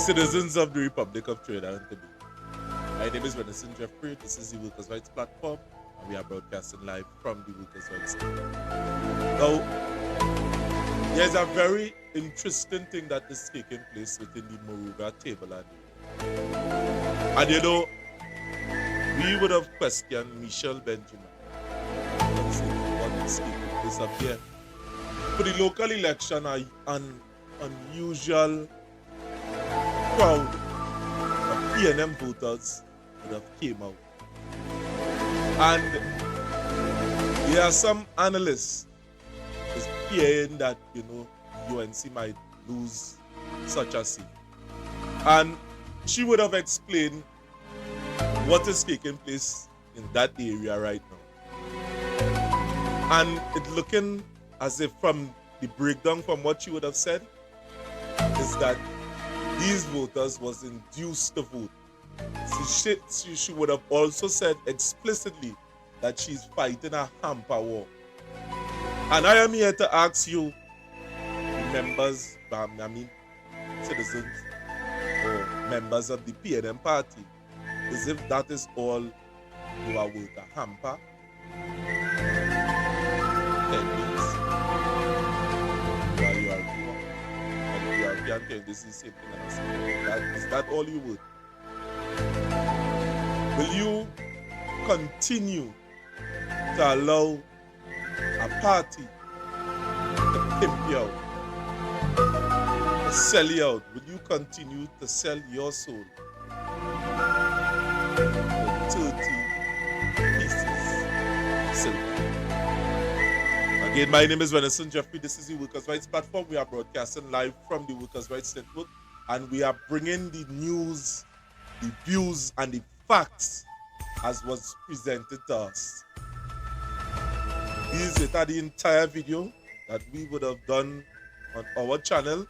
Citizens of the Republic of Trinidad and Tobago. My name is Renison Jeffrey. This is the Workers' Rights Platform, and we are broadcasting live from the Workers' Rights Platform. Now, there's a very interesting thing that is taking place within the Moruga tableland. And you know, we would have questioned Michelle Benjamin what is taking place up here. For the local election, an unusual crowd of PNM voters would have came out. And there are some analysts is fearing that, UNC might lose such a seat. And she would have explained what is taking place in that area right now. And it's looking as if from the breakdown from what she would have said is that these voters was induced to vote. So she would have also said explicitly that she's fighting a hamper war. And I am here to ask you, members, citizens, or members of the PNM party, as if that is all you are worth a hamper. This is the same thing as is that all you would? Will you continue to allow a party to pimp you out, to sell you out? Will you continue to sell your soul for 30 pieces of silver? Again, my name is Renison Jeffrey. This is the Workers' Rights Platform. We are broadcasting live from the Workers' Rights Network, and we are bringing the news, the views, and the facts as was presented to us. This is the entire video that we would have done on our channel,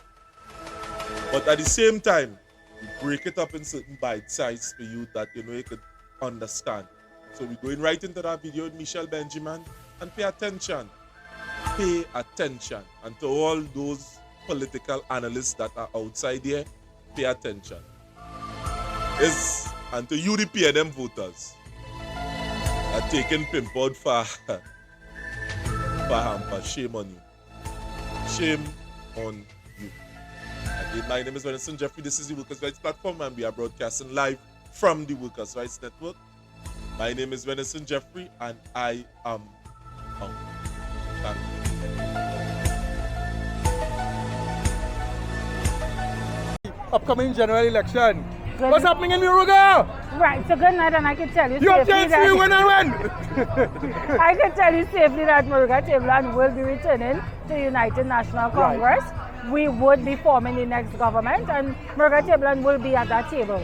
but at the same time, we break it up in certain bite sizes for you that you could understand. So we're going right into that video with Michelle Benjamin, and pay attention. Pay attention. And to all those political analysts that are outside here, pay attention. And to you, the PNM voters, are taking pimp out for hamper. Shame on you. Shame on you. Again, my name is Renison Jeffrey. This is the Workers' Rights Platform, and we are broadcasting live from the Workers' Rights Network. My name is Renison Jeffrey, and I am out. Thank you. Upcoming general election. What's happening in Moruga? Right, so good night, and I can tell you You have safely chance to win and win. I can tell you safely that Moruga Tableland will be returning to United National Congress. Right. We would be forming the next government, and Moruga Tableland will be at that table.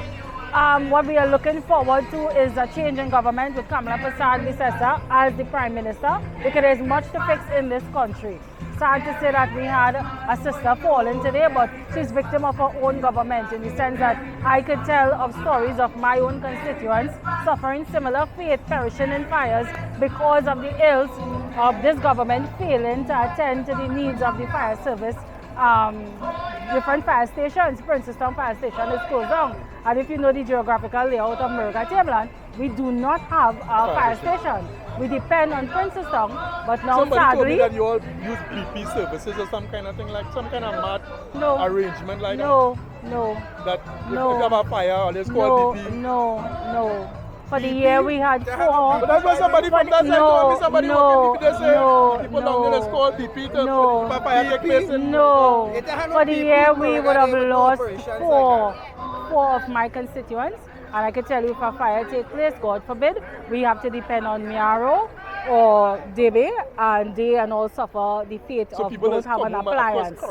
What we are looking forward to is a change in government with Kamala Persad-Bissessar as the Prime Minister, because there is much to fix in this country. Sad to say that we had a sister fallen today, but she's victim of her own government, in the sense that I could tell of stories of my own constituents suffering similar fate, perishing in fires because of the ills of this government failing to attend to the needs of the fire service. Different fire stations, Princeton Fire Station is closed down. And if you know the geographical layout of Moruga Tableland, we do not have a fire station. We depend on Princeton, but now Somebody sadly... told me that you all use BP services or some kind of thing, like some kind of mad arrangement like no, that? No. That no. if you have a fire, always call BP? No. For the year we had 4. But that's why somebody from that side told me somebody working BP, they say people down there just call BP to for fire take place. No. For the year we would have lost 4 of my constituents. And I can tell you if a fire takes place, God forbid, we have to depend on Miaro or Debe, and they and all suffer the fate of those have an appliance.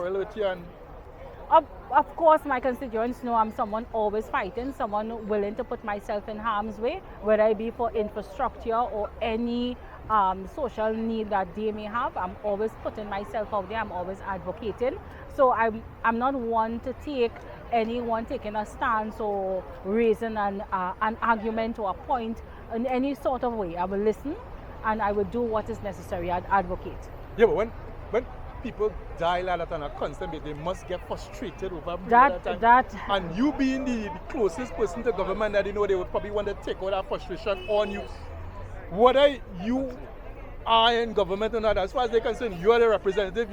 Of course, my constituents know I'm someone always fighting, someone willing to put myself in harm's way, whether it be for infrastructure or any social need that they may have. I'm always putting myself out there, I'm always advocating. So I'm not one to take anyone taking a stance or raising an argument or a point in any sort of way. I will listen and I will do what is necessary. I'd advocate. Yeah, but when people die like that on a constant basis. They must get frustrated over That and you being the closest person to government that they would probably want to take all that frustration on you. Whether you are in government or not, as far as they're concerned, you are the representative,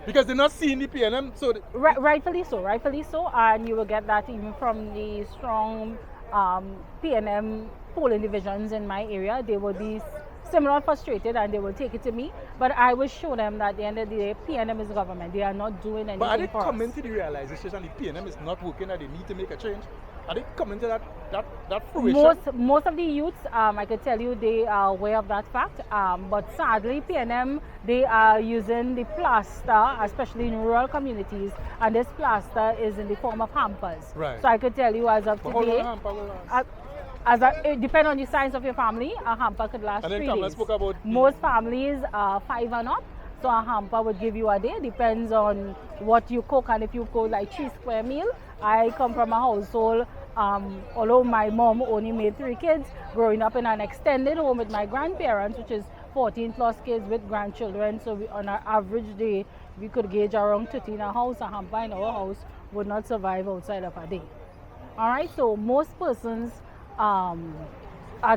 because they're not seeing the PNM. So rightfully so, and you will get that even from the strong PNM polling divisions in my area. They will be similar frustrated and they will take it to me, but I will show them that at the end of the day, PNM is government. They are not doing anything but are they for coming us. to the realization that the PNM is not working and they need to make a change? Are they coming to that fruition? Most of the youths, I could tell you, they are aware of that fact. But sadly, PNM, they are using the plaster, especially in rural communities, and this plaster is in the form of hampers. Right. So I could tell you, as of But how today, long hamper will last? it depends on the size of your family. A hamper could last And then 3 Kamala days. spoke about Most families are 5 and up, so a hamper would give you a day. Depends on what you cook, and if you cook like 3 square meal. I come from a household, although my mom only made 3 kids, growing up in an extended home with my grandparents, which is 14 plus kids with grandchildren. So on an average day, we could gauge around 30 in a house. A hamper in our house would not survive outside of a day. All right, so most persons are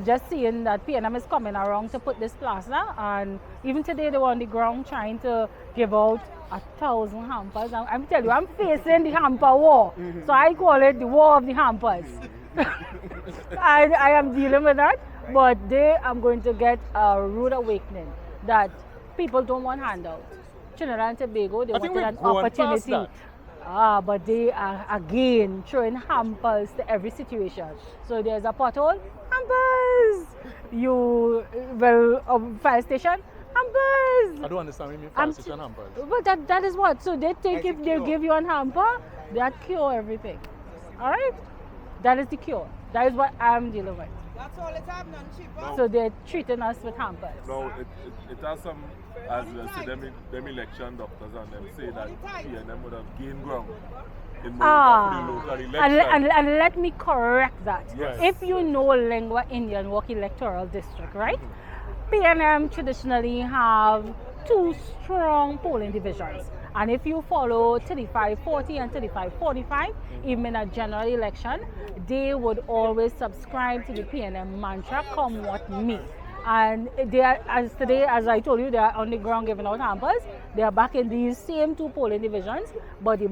just seeing that PNM is coming around to put this plaster, and even today they were on the ground trying to give out 1,000 hampers. I'm telling you, I'm facing the hamper war. So I call it the war of the hampers. I am dealing with that, but I'm going to get a rude awakening that people don't want handouts. Trinidad and Tobago, they wanted an opportunity. But they are again throwing hampers to every situation. So there's a pothole, hampers. Fire station, hampers. I don't understand what you mean fire station hampers. But that is what. So they think if they give you a hamper, that cure everything. All right? That is the cure. That is what I'm dealing with. That's all it's happening, cheaper. So they're treating us with hampers. No, it has some, as we say, them election doctors and them say that PNM would have gained ground in the local election. And let me correct that. Yes. If you know Lingua Indian Walk Electoral District, right? PNM traditionally have 2 strong polling divisions. And if you follow 3540 and 3545, even in a general election, they would always subscribe to the PNM mantra, come what may. And they are, as today, as I told you, they are on the ground giving out hampers. They are back in these same 2 polling divisions, but the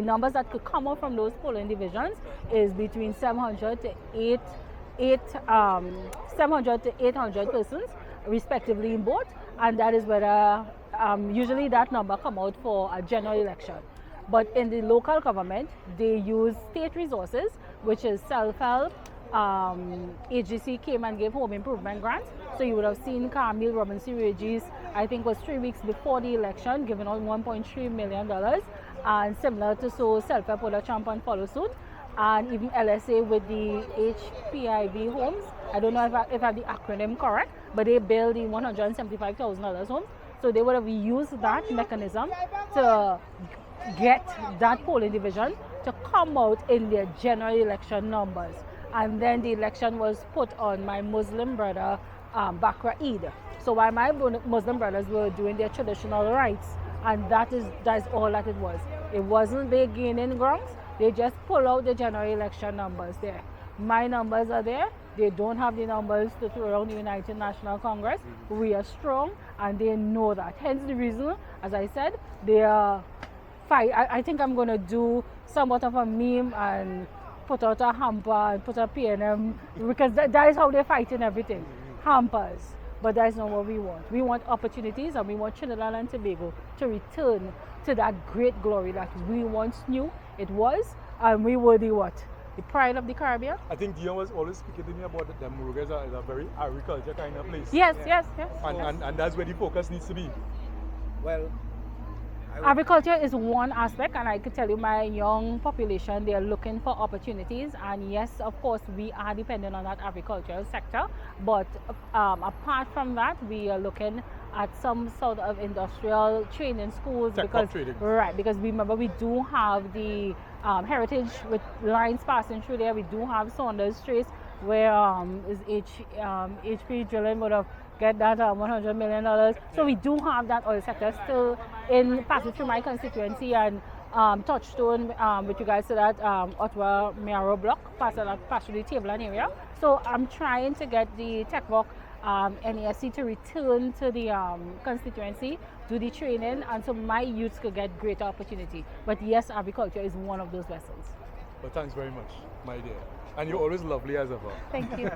numbers that could come out from those polling divisions is between 700 to 800 persons, respectively in both, and that is whether usually that number come out for a general election. But in the local government, they use state resources, which is self-help. AGC came and gave home improvement grants. So you would have seen Camille Robinson Regis, I think was 3 weeks before the election, giving out $1.3 million. And similar to so, self-help would have jump and follow suit. And even LSA with the HPIB homes. I don't know if I have the acronym correct, but they build the $175,000 homes. So they would have used that mechanism to get that polling division to come out in their general election numbers. And then the election was put on my Muslim brother, Bakra Eid. So while my Muslim brothers were doing their traditional rites, and that's all that it was. It wasn't they gaining grounds, they just pull out the general election numbers there. My numbers are there. They don't have the numbers to throw around the United National Congress. We are strong, and they know that. Hence the reason, as I said, they are fight. I think I'm going to do somewhat of a meme and put out a hamper and put a PNM, because that is how they're fighting everything. Hampers. But that is not what we want. We want opportunities, and we want Trinidad and Tobago to return to that great glory that we once knew it was, and we were the what? The pride of the Caribbean? I think Dion was always speaking to me about that Muruga is a very agriculture kind of place. Yes. And that's where the focus needs to be. Well, Agriculture is one aspect, and I could tell you my young population, they are looking for opportunities, and yes, of course, we are dependent on that agricultural sector, but apart from that, we are looking at some sort of industrial training schools, because remember we do have the heritage with lines passing through there. We do have Saunders Trace where HP drilling would have get that $100 million. So we do have that oil sector still in passing through my constituency and touchstone with regards to that Ottawa Mayoral block, pass through the Tableland area. So I'm trying to get the TechVoc NASC to return to the constituency, do the training, and so my youths could get greater opportunity. But yes, agriculture is one of those vessels. But thanks very much, my dear. And you're always lovely as ever. Thank you.